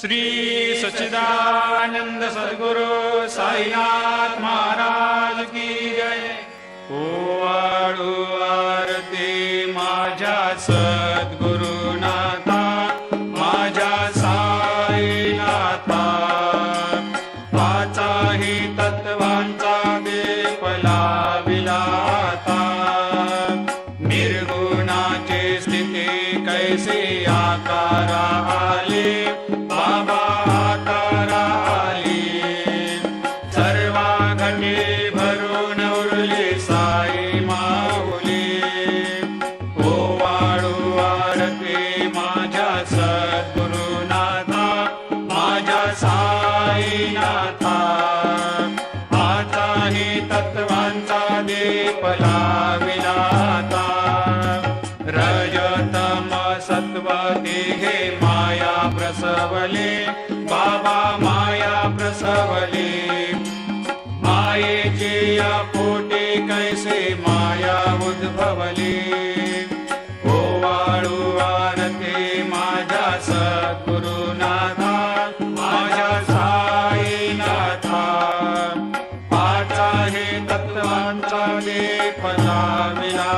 श्री सच्चिदानंद सद्गुरु साईनाथ महाराज की जय। ओवाळू आरती माझ्या सद्गुरुनाथा, माझ्या साईनाथा, पाचाही तत्वांचा दीप लाविला आता। निर्गुणाची स्थिती कैसे आकारा आले, बाबा आकारा आली। सर्वा घटी भरून उरली साई माऊली। ओवाळू आरती माझ्या सद्गुरुनाथा, माझ्या साईनाथा, आताही तत्वांचा दीप लाविला आता। रजतम सत्व तिघे माया प्रसवले, बाबा माया प्रसवले। मायेची या पोटी कैसे माया उद्भवली। ओवाळू आरती माझ्या सद्गुरुनाथा, माझ्या साईनाथा, पाचाही तत्वांचा दीप लाविला